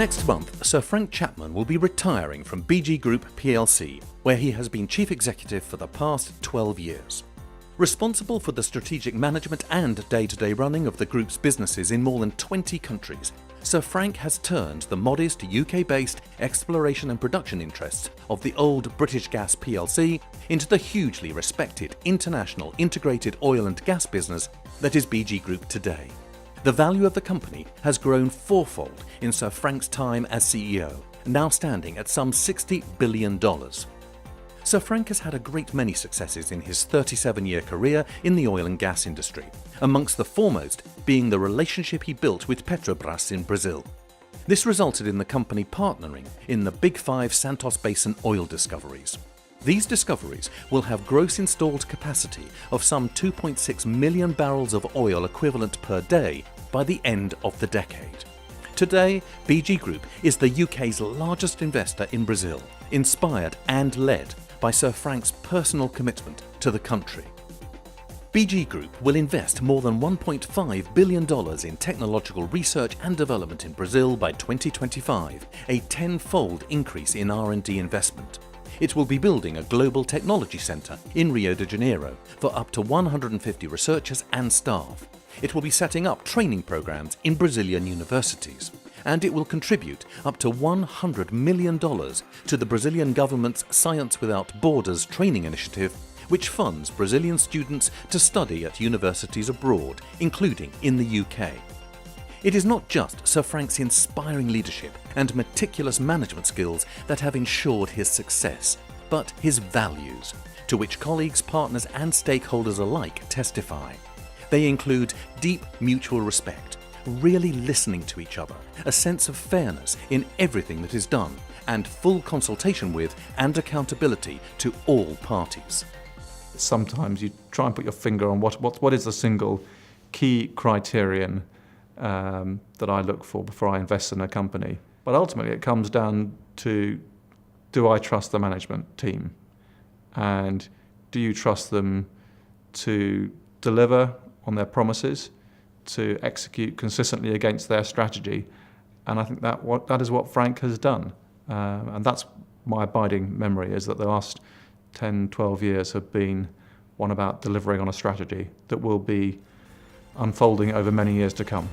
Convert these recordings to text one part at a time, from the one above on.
Next month, Sir Frank Chapman will be retiring from BG Group plc, where he has been chief executive for the past 12 years. Responsible for the strategic management and day-to-day running of the group's businesses in more than 20 countries, Sir Frank has turned the modest UK-based exploration and production interests of the old British Gas plc into the hugely respected international integrated oil and gas business that is BG Group today. The value of the company has grown fourfold in Sir Frank's time as CEO, now standing at some $60 billion. Sir Frank has had a great many successes in his 37-year career in the oil and gas industry, amongst the foremost being the relationship he built with Petrobras in Brazil. This resulted in the company partnering in the Big Five Santos Basin oil discoveries. These discoveries will have gross installed capacity of some 2.6 million barrels of oil equivalent per day by the end of the decade. Today, BG Group is the UK's largest investor in Brazil, inspired and led by Sir Frank's personal commitment to the country. BG Group will invest more than $1.5 billion in technological research and development in Brazil by 2025, a tenfold increase in R&D investment. It will be building a global technology centre in Rio de Janeiro for up to 150 researchers and staff. It will be setting up training programs in Brazilian universities. And it will contribute up to $100 million to the Brazilian government's Science Without Borders training initiative, which funds Brazilian students to study at universities abroad, including in the UK. It is not just Sir Frank's inspiring leadership and meticulous management skills that have ensured his success, but his values, to which colleagues, partners and stakeholders alike testify. They include deep mutual respect, really listening to each other, a sense of fairness in everything that is done, and full consultation with and accountability to all parties. Sometimes you try and put your finger on what is the single key criterion that I look for before I invest in a company. But ultimately it comes down to, do I trust the management team? And do you trust them to deliver on their promises, to execute consistently against their strategy? And I think that is what Frank has done. And that's my abiding memory, is that the last 10, 12 years have been one about delivering on a strategy that will be unfolding over many years to come.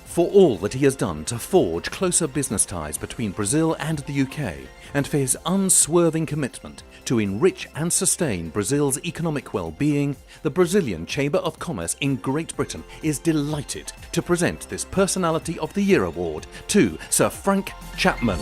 For all that he has done to forge closer business ties between Brazil and the UK, and for his unswerving commitment to enrich and sustain Brazil's economic well-being, the Brazilian Chamber of Commerce in Great Britain is delighted to present this Personality of the Year award to Sir Frank Chapman.